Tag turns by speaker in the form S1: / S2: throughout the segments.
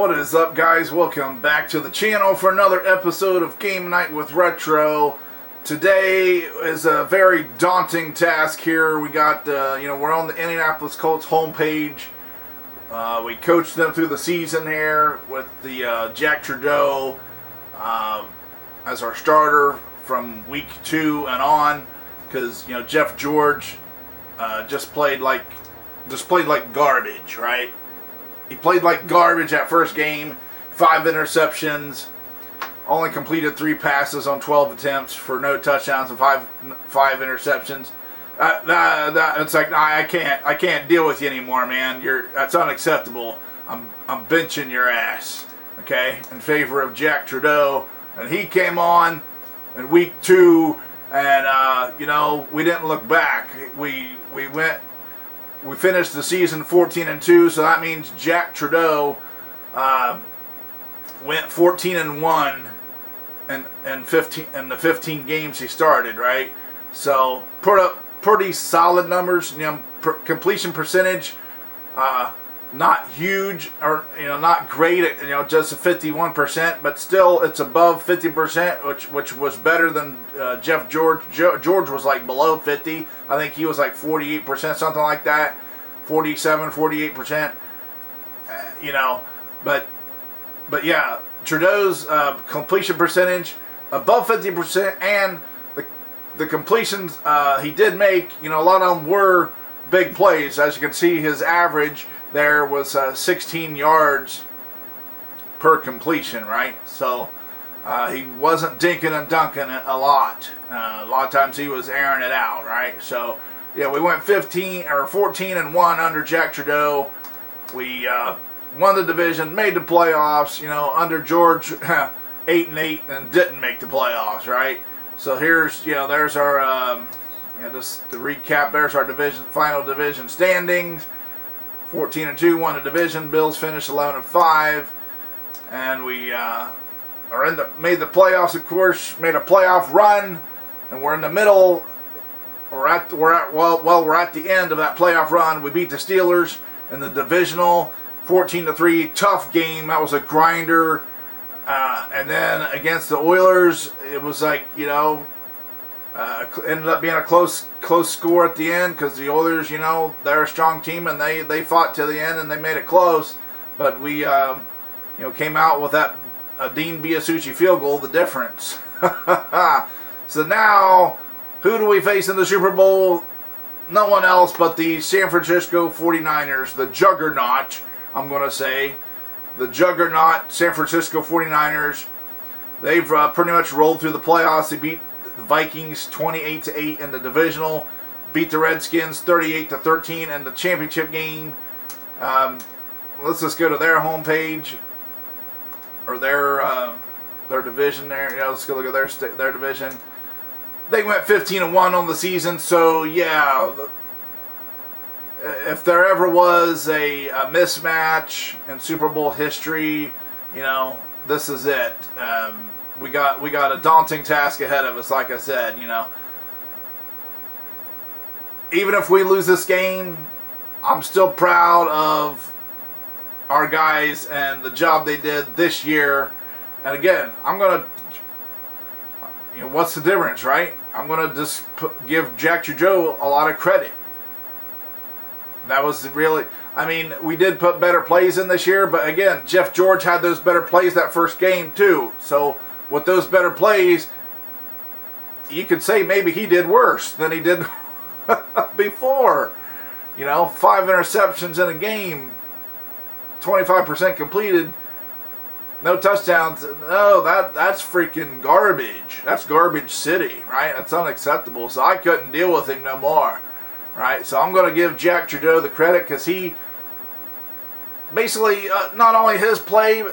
S1: What is up, guys? Welcome back to the channel for another episode of Game Night with Retro. Today is a very daunting task here. We got, we're on the Indianapolis Colts homepage. We coached them through the season here with the Jack Trudeau as our starter from week 2 and on, because Jeff George just played like garbage, right? He played like garbage that first game. 5 interceptions, only completed 3 passes on 12 attempts for no touchdowns and five interceptions. It's like, I can't deal with you anymore, man. That's unacceptable. I'm benching your ass, okay, in favor of Jack Trudeau. And he came on in week 2, and we didn't look back. We finished the season 14-2, so that means Jack Trudeau went 14-1 in the 15 games he started, right? So put up pretty solid numbers. Completion percentage, not huge, or not great at just a 51%, but still it's above 50%, which was better than Jeff George. George was like below 50. I think he was like 48%, something like that, 48%. But yeah, Trudeau's completion percentage above 50%, and the completions he did make, a lot of them were big plays. As you can see, his average there was 16 yards per completion, right? So he wasn't dinking and dunking it a lot. A lot of times he was airing it out, right? So yeah, we went 14-1 under Jack Trudeau. We won the division, made the playoffs. Under George, 8-8 and didn't make the playoffs, right? So there's our just to recap. There's our final division standings. 14-2, won the division. Bills finished 11-5, and we made the playoffs. Of course, made a playoff run, and we're in the middle. We're at the end of that playoff run. We beat the Steelers in the divisional, 14-3. Tough game. That was a grinder. And then against the Oilers, it was like ended up being a close score at the end, because the Oilers, they're a strong team, and they fought to the end and they made it close. But we came out with that Dean Biasucci field goal, the difference. So now, who do we face in the Super Bowl? No one else but the San Francisco 49ers, the juggernaut, I'm going to say. The juggernaut San Francisco 49ers. They've pretty much rolled through the playoffs. They beat the Vikings 28-8 in the divisional. Beat the Redskins 38-13 in the championship game. Let's just go to their homepage, or their division there. Let's go look at their division. They went 15-1 on the season. So yeah, if there ever was a mismatch in Super Bowl history, this is it. We got a daunting task ahead of us, like I said. Even if we lose this game, I'm still proud of our guys and the job they did this year. And again, I'm going to, what's the difference, right? I'm going to just give Jack Trudeau a lot of credit. That was really, we did put better plays in this year, but again, Jeff George had those better plays that first game too. So with those better plays, you could say maybe he did worse than he did before. 5 interceptions in a game, 25% completed, no touchdowns. No, that's freaking garbage. That's garbage city, right? That's unacceptable. So I couldn't deal with him no more. Right, so I'm going to give Jack Trudeau the credit, because he basically, not only his play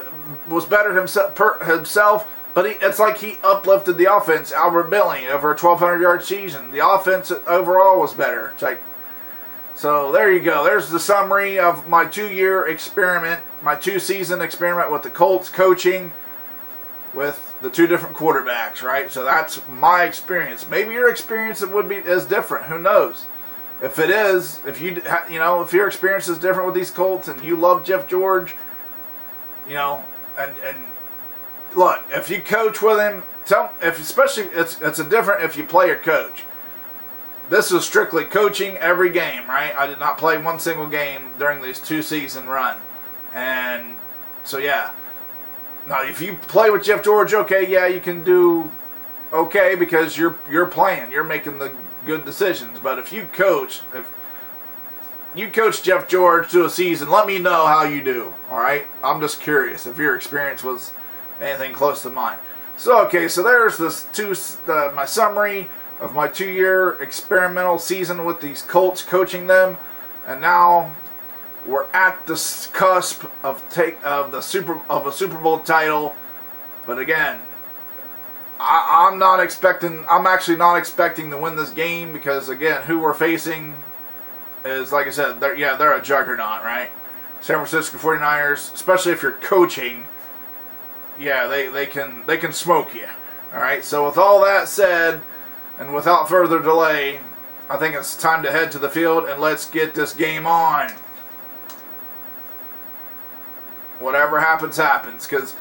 S1: was better himself, but it's like he uplifted the offense. Albert Billing over a 1,200-yard season. The offense overall was better. So there you go. There's the summary of my 2-year experiment, my 2-season experiment with the Colts, coaching with the 2 different quarterbacks. Right, so that's my experience. Maybe your experience is different. Who knows? If it is, if your experience is different with these Colts and you love Jeff George, You know, and look, if you coach with him, especially it's a different if you play or coach. This is strictly coaching every game, right? I did not play one single game during this 2-season run. And so, yeah. Now, if you play with Jeff George, okay, yeah, you can do okay because you're playing. You're making the good decisions. But if you coach Jeff George through a season, let me know how you do, all right? I'm just curious if your experience was anything close to mine. So, okay, so there's my summary of my 2-year experimental season with these Colts, coaching them, and now we're at the cusp of a Super Bowl title. But again, I'm actually not expecting to win this game because again, who we're facing is, like I said, they're a juggernaut, right? San Francisco 49ers, especially if you're coaching, yeah, they can smoke you. All right. So with all that said, and without further delay, I think it's time to head to the field and let's get this game on. Whatever happens, happens. Because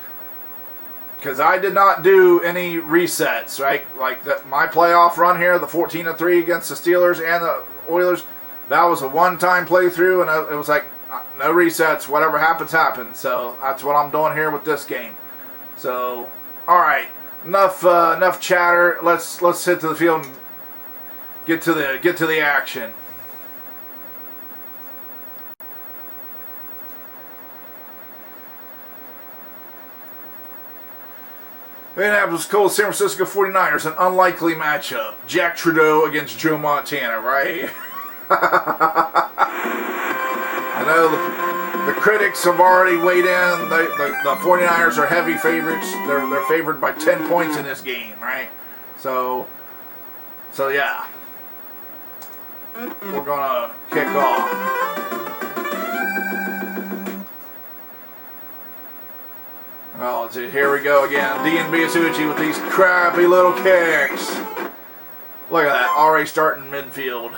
S1: I did not do any resets, right? Like my playoff run here, the 14-3 against the Steelers and the Oilers, that was a one-time playthrough, and it was like no resets. Whatever happens, happens. So that's what I'm doing here with this game. So, all right. Enough chatter. Let's hit to the field and get to the action. Indianapolis Colts, San Francisco 49ers, an unlikely matchup. Jack Trudeau against Joe Montana, right? I know the critics have already weighed in. The 49ers are heavy favorites. They're favored by 10 points in this game, right? So yeah. We're going to kick off. Oh, here we go again. D&B Asuchi with these crappy little kicks. Look at that. Already starting midfield.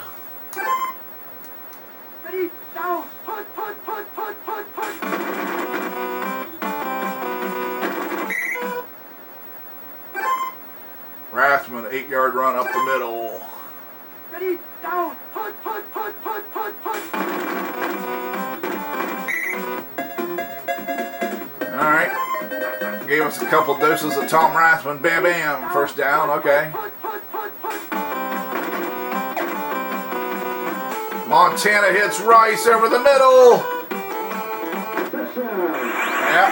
S2: Ready, down, put.
S1: Rathman, 8-yard run up the middle.
S2: Ready, down, put.
S1: All right. Gave us a couple doses of Tom Rathman. Bam, bam. First down. Okay. Montana hits Rice over the middle. Yeah.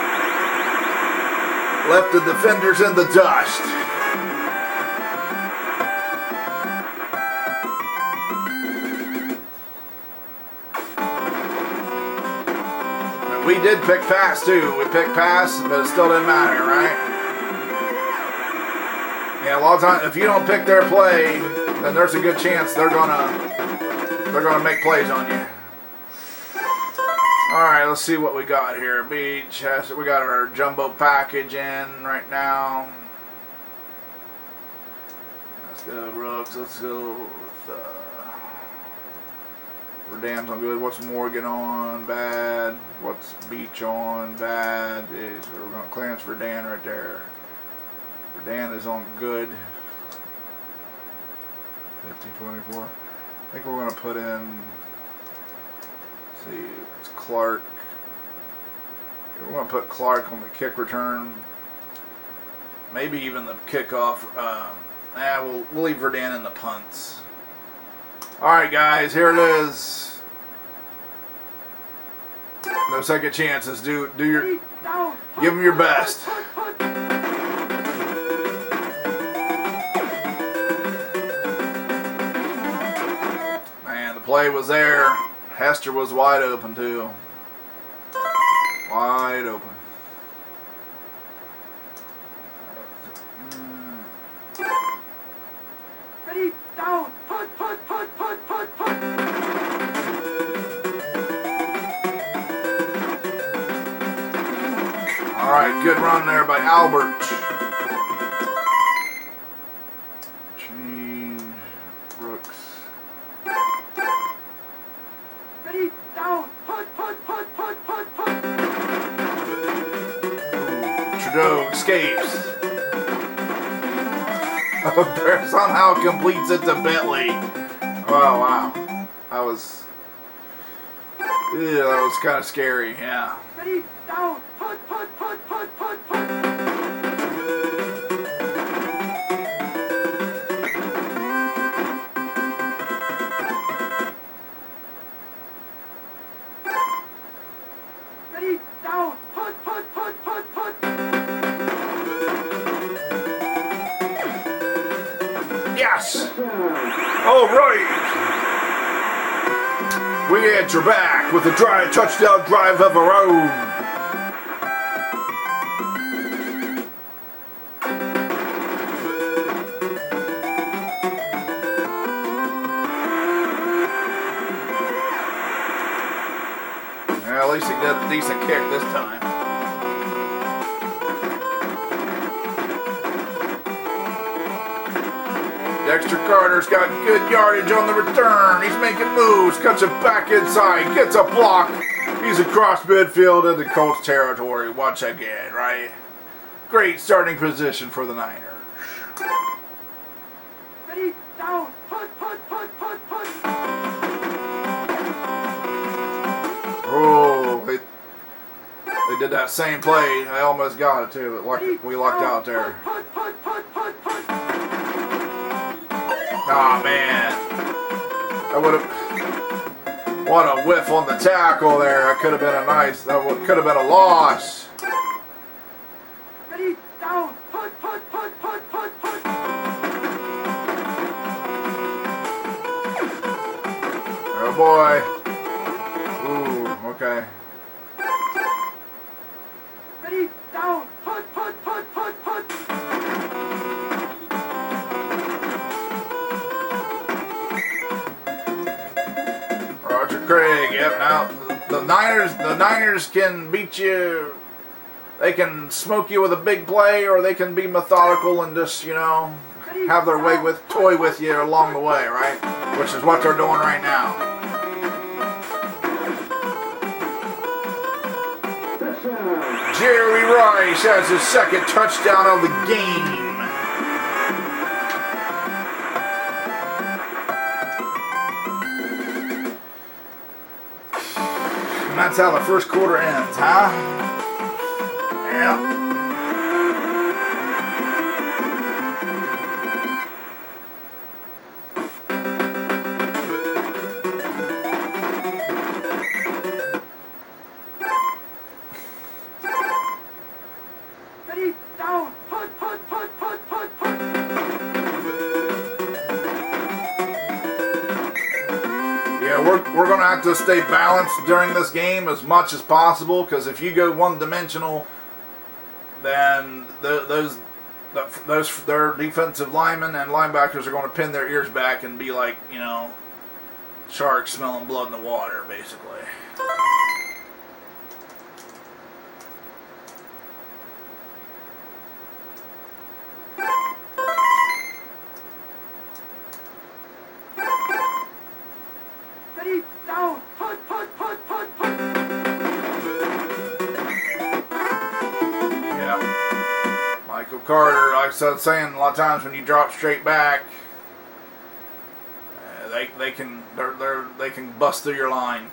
S1: Left the defenders in the dust. And we did pick pass too. We picked pass, but it still didn't matter, right? Yeah, a lot of times if you don't pick their play, then there's a good chance they're gonna make plays on you. All right, let's see what we got here. Beach, we got our jumbo package in right now. Let's go, Brooks. Let's go with Verdam's on good. What's Morgan on? Bad. What's Beach on? Bad. We're going to clearance Verdan right there. Verdan is on good. 50-24. I think we're going to put in, let's see, it's Clark. We're going to put Clark on the kick return. Maybe even the kickoff. We'll leave Verdan in the punts. Alright guys, here it is. No second chances. Give them your best. Play was there. Hester was wide open too. Wide open.
S2: Ready, down, put.
S1: All right, good run there by Albert. escapes. Somehow completes it to Bentley. Oh, wow. That was kind of scary, yeah.
S2: Ready, down, put. Ready, down, put.
S1: Yes! All right! We enter back with a touchdown drive of our own. Well, at least he did a decent kick this time. Dexter Carter's got good yardage on the return. He's making moves, cuts it back inside, gets a block. He's across midfield into Colts territory once again, right? Great starting position for the Niners.
S2: Ready, down, put.
S1: Oh, they did that same play. I almost got it too, but we lucked out there.
S2: Put.
S1: Oh man, what a whiff on the tackle there. That could have been could have been a loss.
S2: Ready, down, put.
S1: Oh boy. Ooh, okay.
S2: Ready, down, put.
S1: Roger Craig, yep. Now the Niners can beat you. They can smoke you with a big play, or they can be methodical and just, have their way toy with you along the way, right? Which is what they're doing right now. Jerry Rice has his second touchdown of the game. And that's how the first quarter ends, huh? Yeah.
S2: Ready, down, put.
S1: Yeah, we're going to have to stay balanced during this game as much as possible, because if you go one-dimensional, then their defensive linemen and linebackers are going to pin their ears back and be like, sharks smelling blood in the water, basically.
S2: Ready, down, put.
S1: Yeah. Michael Carter, like I was saying, a lot of times when you drop straight back, they can bust through your line.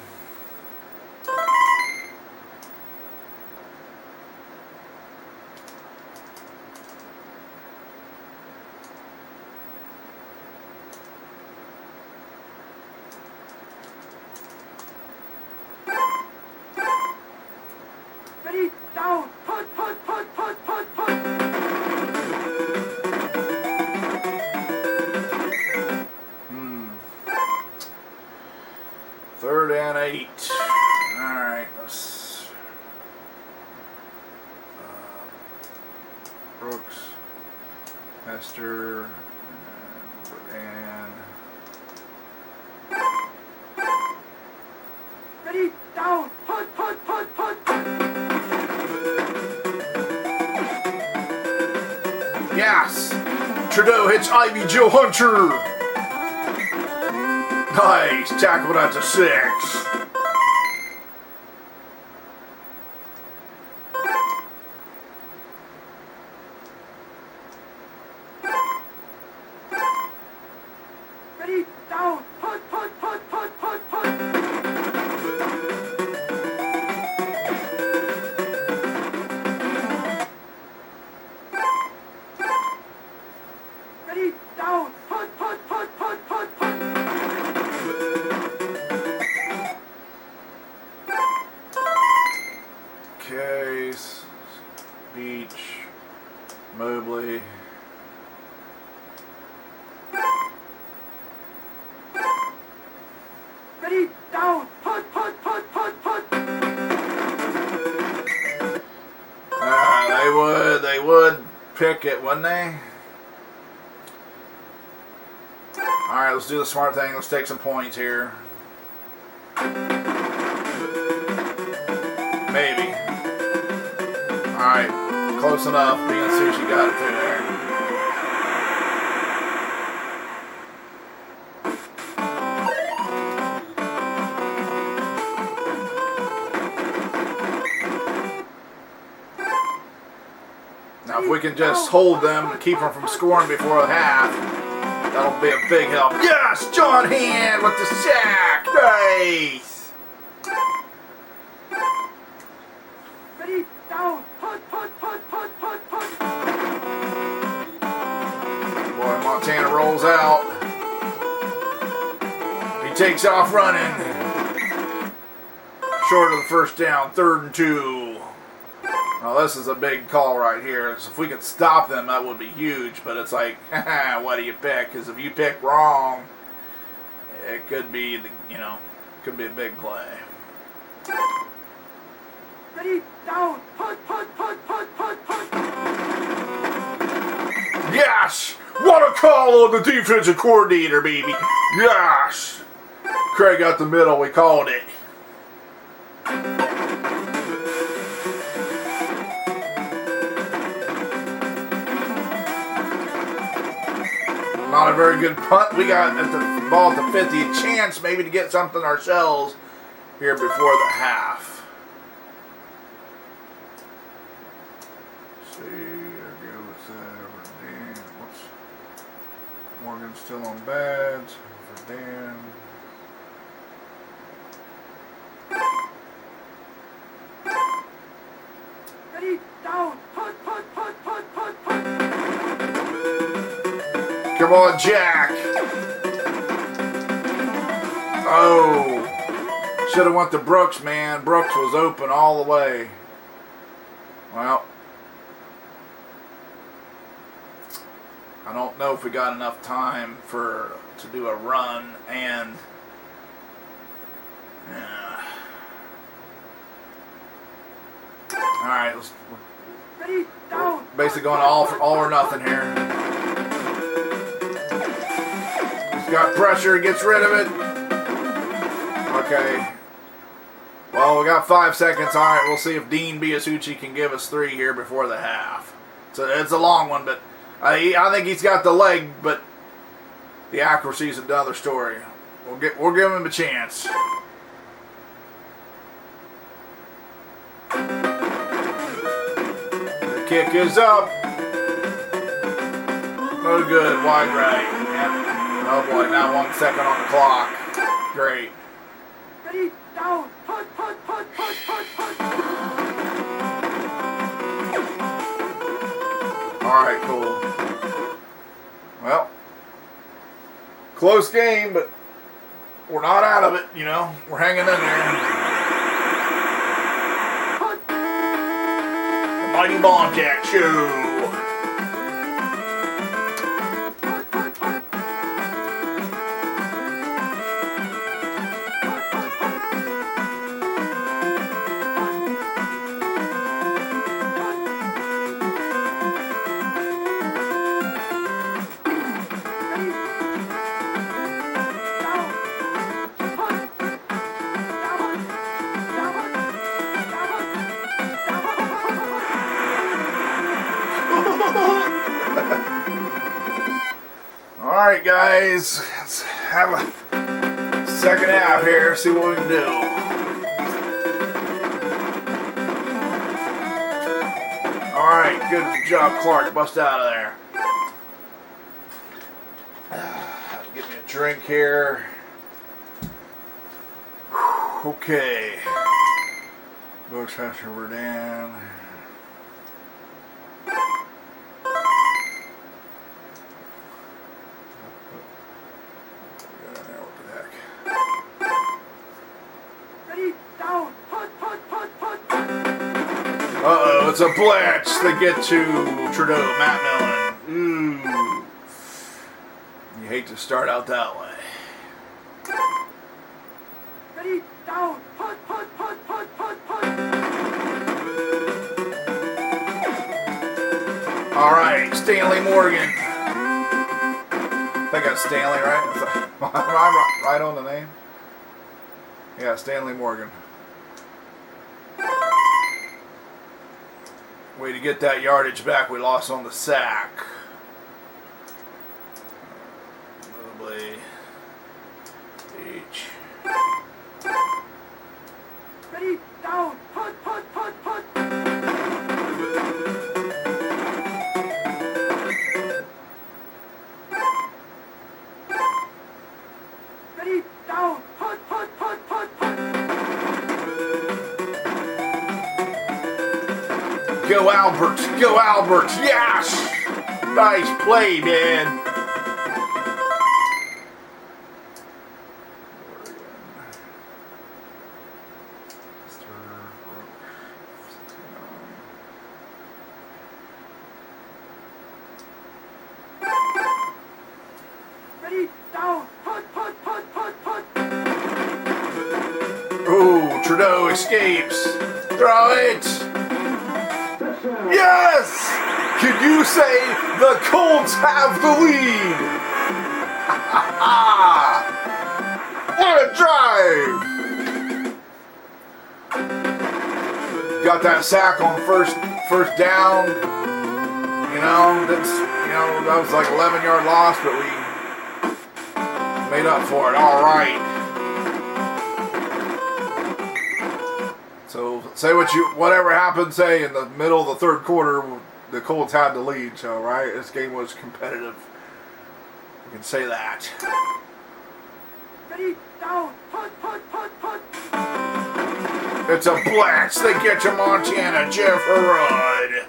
S2: Ready, down, put.
S1: Third and 8. All right, let's. Brooks, Hester, and
S2: Ready, down, put.
S1: yes, Trudeau hits Ivy Joe Hunter. Nice, tackled at the 6.
S2: Ready, down, put.
S1: They would pick it, wouldn't they? Alright, let's do the smart thing. Let's take some points here. Maybe. Alright, close enough. Me and Sushi got it through there. Now, if we can just hold them and keep them from scoring before the half, that'll be a big help. Yes, John Hand with the sack. Nice.
S2: Ready, down, put.
S1: Boy, Montana rolls out. He takes off running. Short of the first down, 3rd and 2. Well, this is a big call right here. So if we could stop them, that would be huge. But it's like, what do you pick? Because if you pick wrong, it could be, could be a big play.
S2: Ready, down, put.
S1: Yes! What a call on the defensive coordinator, baby. Yes! Craig got the middle. We called it. Not a very good punt. We got at the ball at the 50, a chance maybe to get something ourselves here before the half. Let's see, I'll go with Dan. Whoops. Morgan's still on bads for Dan.
S2: Ready, down, put.
S1: Come on, Jack. Oh. Should have went to Brooks, man. Brooks was open all the way. Well. I don't know if we got enough time to do a run and... Alright,
S2: Ready, down.
S1: basically going all or nothing here. He's got pressure, gets rid of it. Okay. Well, we got 5 seconds. Alright, we'll see if Dean Biasucci can give us 3 here before the half. So it's a long one, but I think he's got the leg, but the accuracy is another story. We'll give him a chance. The kick is up. No good. Wide right. Yep. Oh boy, now 1 second on the clock. Great.
S2: Ready, down, put.
S1: Alright, cool. Well, close game, but we're not out of it, We're hanging in there. The Mighty Bonjack Show. Alright guys, let's have a second half here, see what we can do. Alright, good job Clark, bust out of there. Get me a drink here. Okay. Go Chester, we're down. Uh-oh, it's a blitz to get to Trudeau, Matt Millen. Ooh. You hate to start out that way.
S2: Ready, down, put, put, put, put, put, put.
S1: All right, Stanley Morgan. I think that's Stanley, right? Am I right on the name? Yeah, Stanley Morgan. Way to get that yardage back we lost on the sack. Probably H.
S2: Ready, down, put, put, put, put. Ready, down, put, put, put, put, put.
S1: Go Albert! Go Albert! Yes! Nice play, man.
S2: Ready, down, put, put, put, put, put.
S1: Ooh, Trudeau escapes. Throw it! Yes! Can you say the Colts have the lead? What a drive! Got that sack on first down. That was like 11-yard loss, but we made up for it. All right. So say whatever happened, say in the middle of the third quarter, the Colts had the lead. So right, this game was competitive. We can say that.
S2: Ready, down, put, put, put, put.
S1: It's a blitz. They get to Montana. Jeff Harrod.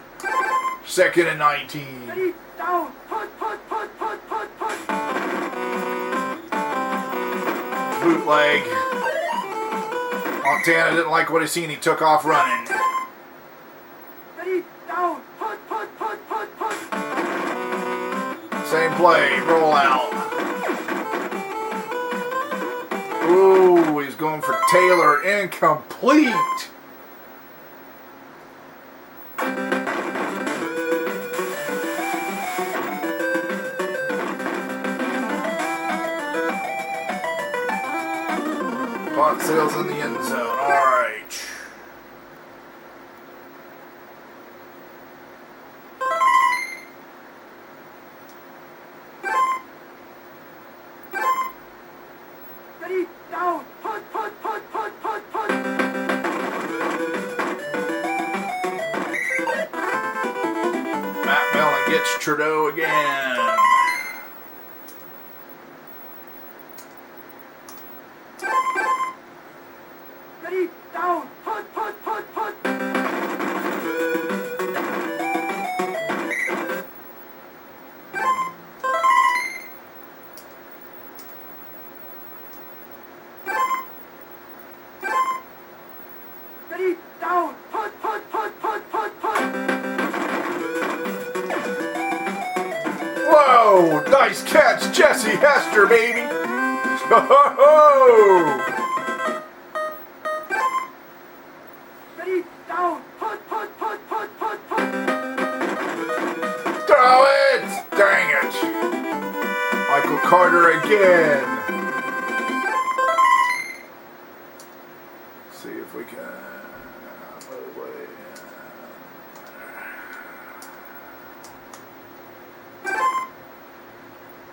S1: 2nd and 19.
S2: Ready, down, put, put, put, put, put, put.
S1: Bootleg. Montana didn't like what he seen. He took off running.
S2: Ready, down, put, put, put, put, put.
S1: Same play. Roll out. Ooh, he's going for Taylor. Incomplete. Pot sails in the end zone. All right.
S2: Ready, down, put, put, put, put, put, put.
S1: Matt Mellon gets Trudeau again.
S2: Ready, down, put, put, put, put. Ready, down, put, put, put, put, put, put.
S1: Whoa! Nice catch, Jesse Hester, baby. Ho-ho-ho!
S2: Ready, down, put, put, put, put, put, put.
S1: Throw it! Dang it! Michael Carter again. See if we can move away.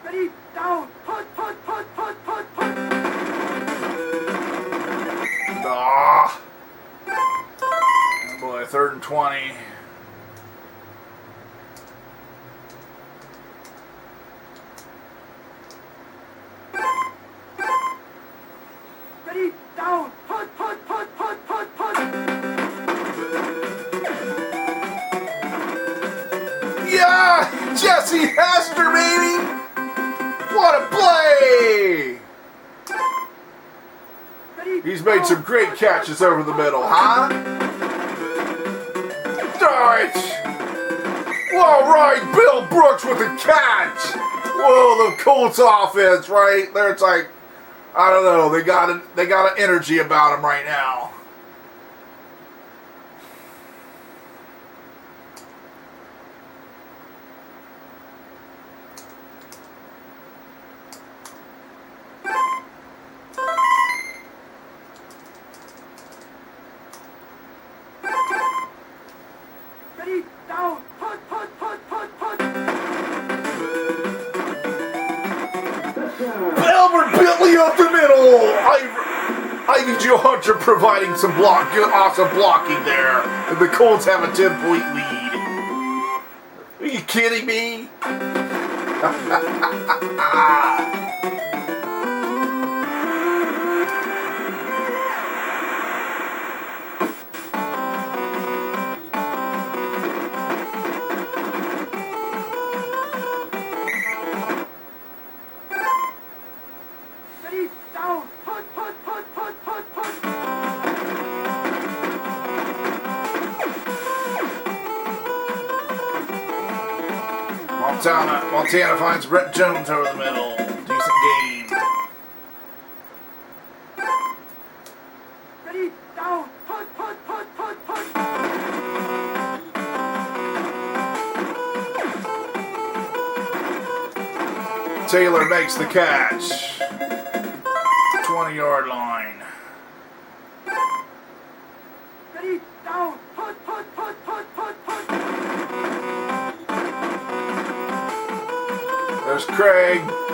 S2: Ready, down, put, put, put, put, put, put.
S1: Ah! Oh boy, 3rd and 20.
S2: Ready, down, put, put, put, put, put, put.
S1: Yeah! Jesse Hester, baby! What a play!
S2: Ready,
S1: He's made
S2: down,
S1: some great
S2: put,
S1: catches
S2: put,
S1: over the middle, huh? Throw it! All right, Bill Brooks with a catch! Whoa, the Colts offense, right? There it's like I don't know. They got an energy about them right now.
S2: Ready, down, punt, punt, punt, punt, punt.
S1: Albert Bentley up the middle. Ivy Joe Hunter providing some good, awesome blocking there. And the Colts have a 10-point lead. Are you kidding me?
S2: Ready, down, punt, punt, punt, punt, punt, punt.
S1: Montana finds Brett Jones over the middle. Decent game.
S2: Ready, down, punt, punt, punt, punt, punt.
S1: Taylor makes the catch. 20-yard line.
S2: Ready, down, punt, punt, punt, punt, punt, punt.
S1: There's Craig. Well,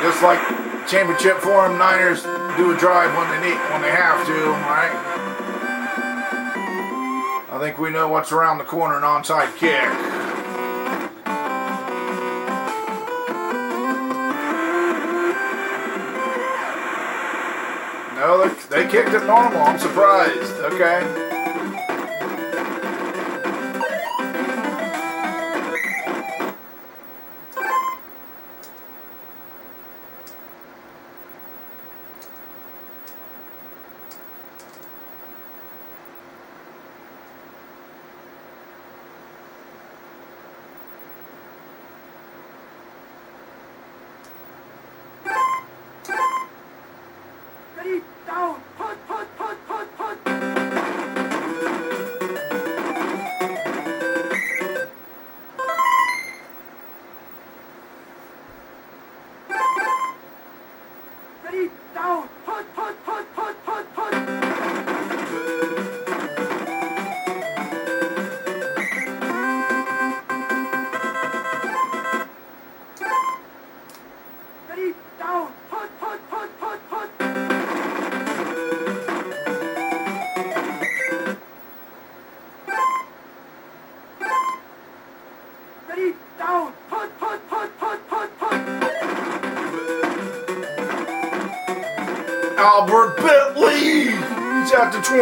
S1: just like championship form, Niners do a drive when they have to, right? I think we know what's around the corner, an onside kick. No, they kicked it normal. I'm surprised. Okay.
S2: Ready, down, punt, punt, punt, punt, punt. Ready, down, punt, punt, punt, punt, punt, punt. Ready, down, punt, punt, punt, punt, punt. Ready, down, punt, punt, punt, punt, punt, punt.
S1: Albert Bentley. He's at the 20.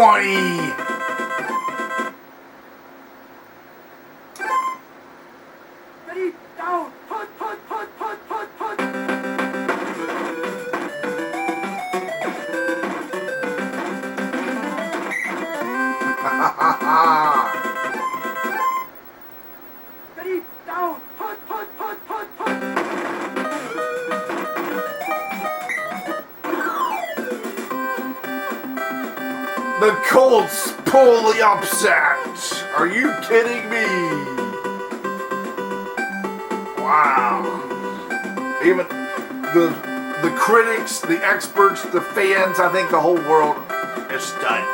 S2: Ready, down, punt, punt, punt, punt, punt, punt. Ready, down, punt, punt, punt, punt, punt.
S1: The Colts pull the upset. Are you kidding me? Wow. Even the critics, the experts, the fans, I think the whole world is stunned.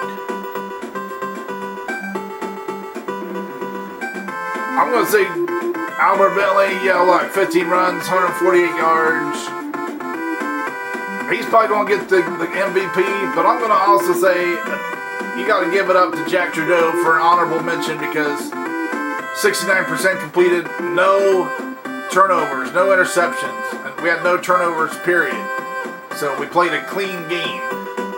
S1: I'm going to say Albert Bentley, yeah, look, 15 runs, 148 yards. He's probably going to get the MVP, but I'm going to also say you got to give it up to Jack Trudeau for an honorable mention because 69% completed, no turnovers, no interceptions. And we had no turnovers, period. So we played a clean game.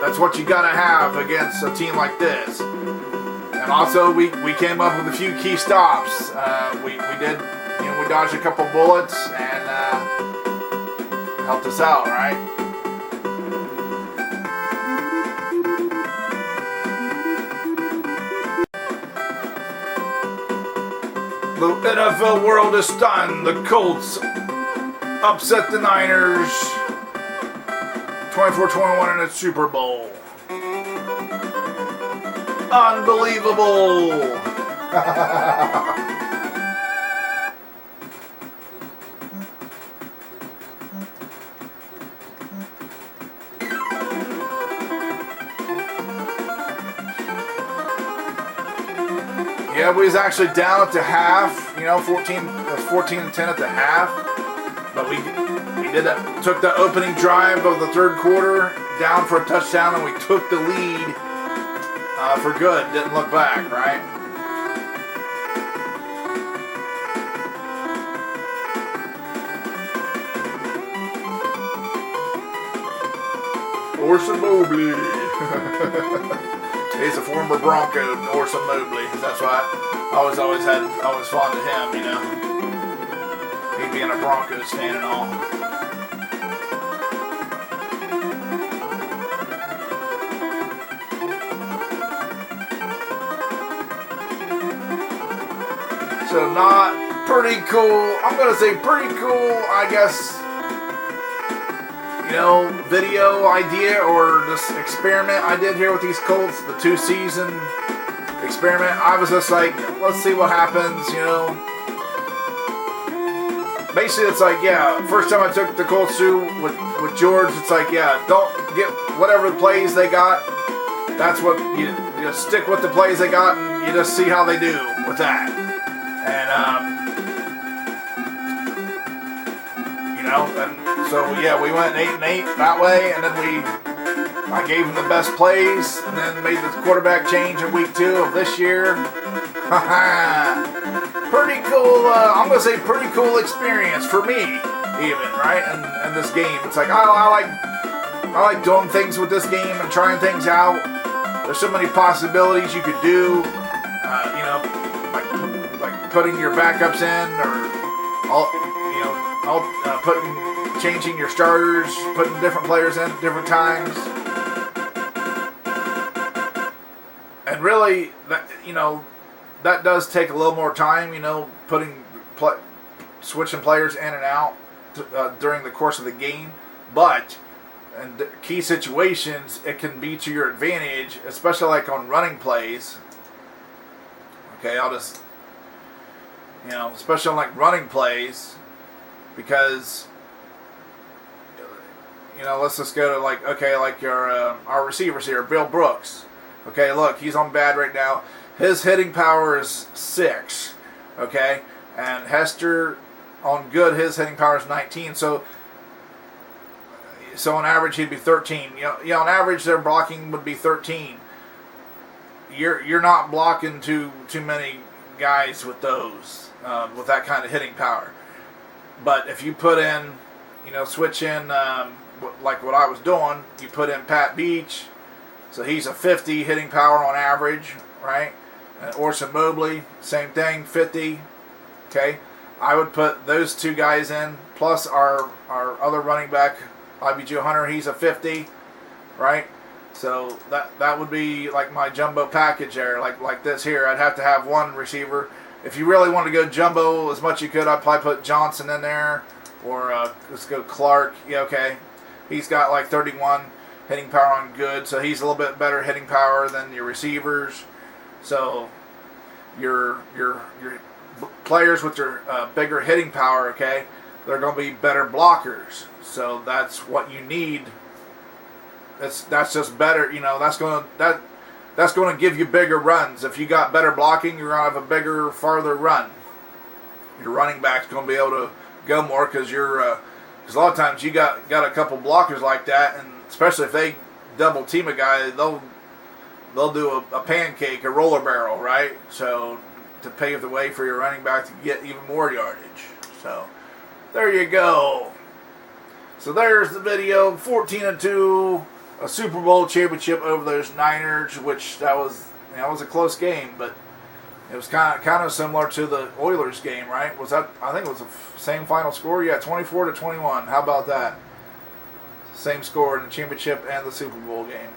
S1: That's what you got to have against a team like this. And also, we came up with a few key stops. We did, we dodged a couple bullets and helped us out, right? The NFL world is stunned. The Colts upset the Niners 24-21 in the Super Bowl. Unbelievable. Yeah, we was actually down at the half, 14-10 at the half. But we took the opening drive of the third quarter down for a touchdown, and we took the lead for good. Didn't look back, right? Orson Mobley. He's a former Bronco, Orson Mobley. That's why I was always fond of him, He being a Broncos fan and all. So not pretty cool. I'm gonna say pretty cool, I guess. Video idea or this experiment I did here with these Colts, the 2-season experiment. I was just like, let's see what happens, Basically, it's like, first time I took the Colts through with George, it's like, don't get whatever plays they got. That's what you just stick with the plays they got, and you just see how they do with that. And and so we went 8-8 that way, and then I gave him the best plays, and then made the quarterback change in week 2 of this year. Pretty cool. I'm gonna say pretty cool experience for me, even right. And this game, it's like I like doing things with this game and trying things out. There's so many possibilities you could do. Like putting your backups in, or changing your starters, putting different players in at different times. And really, that does take a little more time, switching players in and out during the course of the game. But in key situations, it can be to your advantage, especially like on running plays. Okay, I'll just, especially on like running plays, because let's just go to like our receivers here, Bill Brooks. Okay, look, he's on bad right now. His hitting power is 6. Okay, and Hester on good, his hitting power is 19. So on average he'd be 13. On average their blocking would be 13. You're not blocking too many guys with those with that kind of hitting power. But if you put in, switch in like what I was doing, you put in Pat Beach, so he's a 50 hitting power on average, right? And Orson Mobley, same thing, 50. Okay, I would put those 2 guys in, plus our other running back, IBJ Hunter, he's a 50, right? So that would be like my jumbo package there, like this here. I'd have to have one receiver. If you really want to go jumbo as much as you could, I'd probably put Johnson in there, or let's go Clark. Yeah, okay. He's got like 31 hitting power on good, so he's a little bit better hitting power than your receivers. So your players with your bigger hitting power, okay, they're going to be better blockers. So that's what you need. That's just better. That's going to give you bigger runs. If you got better blocking, you're going to have a bigger, farther run. Your running back's going to be able to go more, because because a lot of times you got a couple blockers like that, and especially if they double team a guy, they'll do a pancake, a roller barrel, right? So to pave the way for your running back to get even more yardage. So there you go. So there's the video. 14-2, a Super Bowl championship over those Niners, which that was a close game, but it was kind of similar to the Oilers game, right? I think it was the same final score. Yeah, 24-21. How about that? Same score in the championship and the Super Bowl game.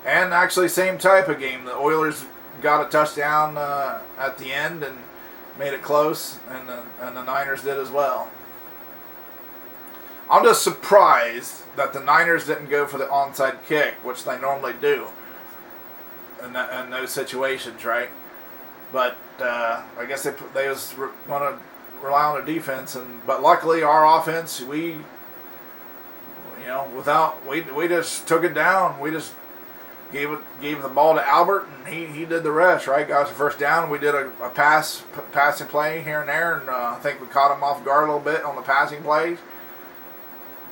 S1: And actually same type of game. The Oilers got a touchdown at the end and made it close, and the Niners did as well. I'm just surprised that the Niners didn't go for the onside kick, which they normally do in those situations, right? But I guess they was want to rely on the defense, but luckily our offense, we just took it down. We just gave the ball to Albert, and he did the rest, right? Got us a first down. We did a passing play here and there, and I think we caught him off guard a little bit on the passing plays.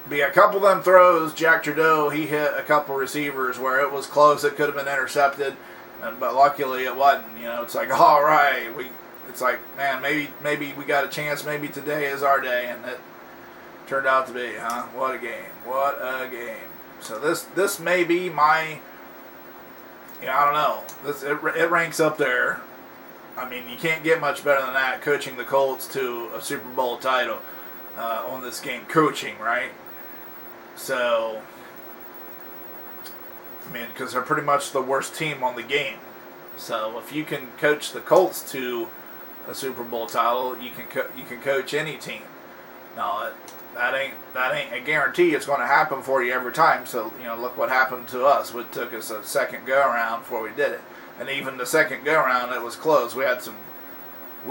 S1: But yeah, a couple of them throws, Jack Trudeau, he hit a couple receivers where it was close. It could have been intercepted, but luckily it wasn't. It's like, all right, it's like, man, maybe we got a chance. Maybe today is our day, and it turned out to be, huh? What a game! What a game! So this may be my, I don't know. It ranks up there. I mean, you can't get much better than that. Coaching the Colts to a Super Bowl title on this game, coaching, right? So, I mean, because they're pretty much the worst team on the game. So if you can coach the Colts to a Super Bowl title, you can coach any team. No, that ain't a guarantee it's going to happen for you every time. So look what happened to us. It took us a second go around before we did it, and even the second go around, it was close. We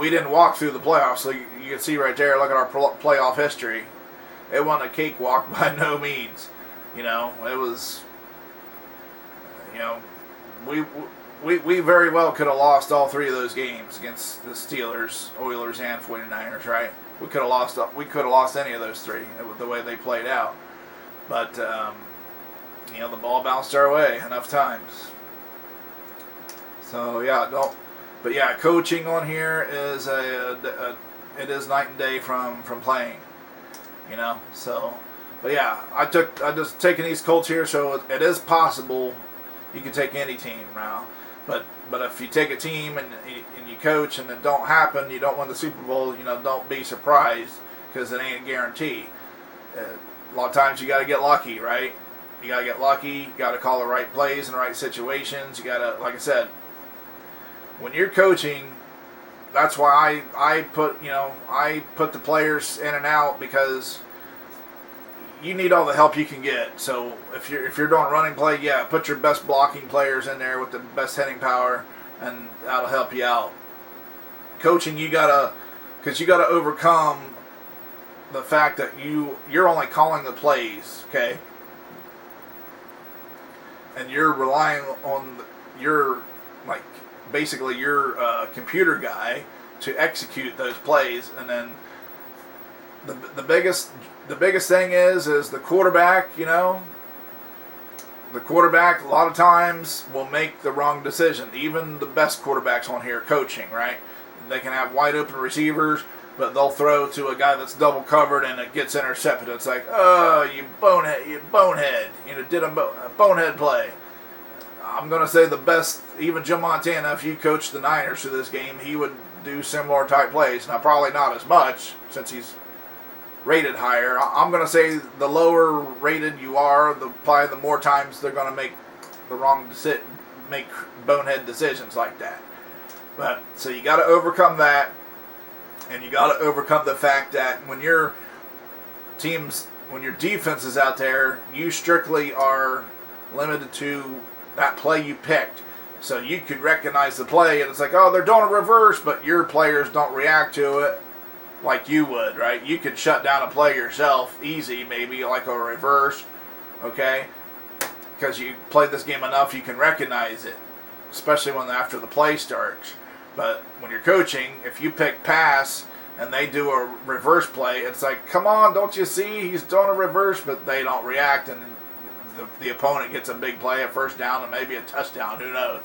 S1: didn't walk through the playoffs, so you can see right there. Look at our playoff history. It wasn't a cakewalk by no means. It was. We very well could have lost all three of those games against the Steelers, Oilers, and 49ers, right? We could have lost any of those three the way they played out. But the ball bounced our way enough times. So but yeah, coaching on here is it is night and day from playing. So, but yeah, I just taking these Colts here, so it is possible you can take any team now. But if you take a team and you coach and it don't happen, you don't win the Super Bowl, don't be surprised, because it ain't a guarantee. A lot of times you got to get lucky, right? You got to get lucky. You got to call the right plays in the right situations. You got to, like I said, when you're coaching, that's why I put the players in and out, because you need all the help you can get. So if you're doing a running play, yeah, put your best blocking players in there with the best hitting power, and that'll help you out. Coaching, because you gotta overcome the fact that you're only calling the plays, okay, and you're relying on your computer guy to execute those plays, and then the biggest thing is the quarterback. The quarterback a lot of times will make the wrong decision. Even the best quarterbacks on here coaching, right? They can have wide open receivers, but they'll throw to a guy that's double covered and it gets intercepted. It's like, oh, you bonehead, did a bonehead play. I'm going to say the best, even Joe Montana, if you coached the Niners through this game, he would do similar type plays. Now, probably not as much, since he's rated higher. I'm going to say the lower rated you are, probably the more times they're going to make make bonehead decisions like that. But so you got to overcome that, and you got to overcome the fact that when your defense is out there, you strictly are limited to that play you picked. So you could recognize the play, and it's like, oh, they're doing a reverse, but your players don't react to it like you would, right? You could shut down a play yourself, easy, maybe like a reverse, okay? Because you played this game enough, you can recognize it, especially after the play starts. But when you're coaching, if you pick pass and they do a reverse play, it's like, come on, don't you see he's doing a reverse? But they don't react, and the opponent gets a big play, a first down, and maybe a touchdown, who knows?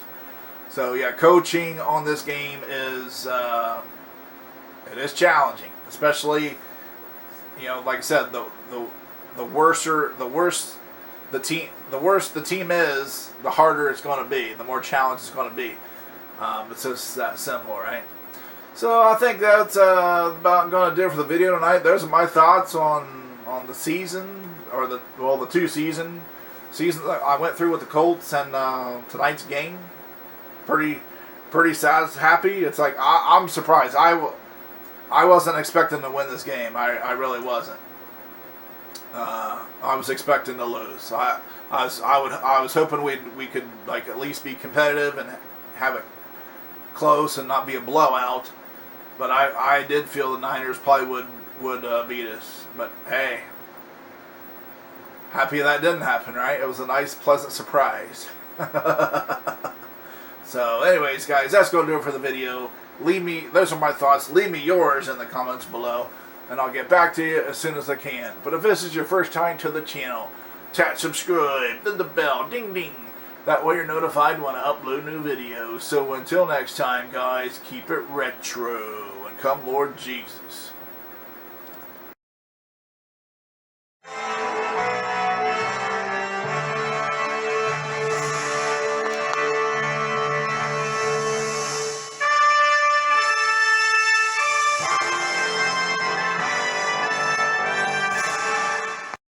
S1: So yeah, coaching on this game is it is challenging, especially like I said, the worse the team is, the harder it's going to be, the more challenge it's going to be. It's just that simple, right? So I think that's about going to do it for the video tonight. Those are my thoughts on the season, or the two seasons I went through with the Colts, and tonight's game. Pretty sad, happy. It's like I'm surprised. I wasn't expecting to win this game. I really wasn't. I was expecting to lose. I was hoping we could like at least be competitive and have it close and not be a blowout. But I did feel the Niners probably would beat us. But hey, happy that didn't happen, right? It was a nice, pleasant surprise. So, anyways, guys, that's going to do it for the video. Those are my thoughts. Leave me yours in the comments below, and I'll get back to you as soon as I can. But if this is your first time to the channel, tap subscribe, then the bell, ding ding. That way you're notified when I upload new videos. So until next time, guys, keep it retro, and come Lord Jesus.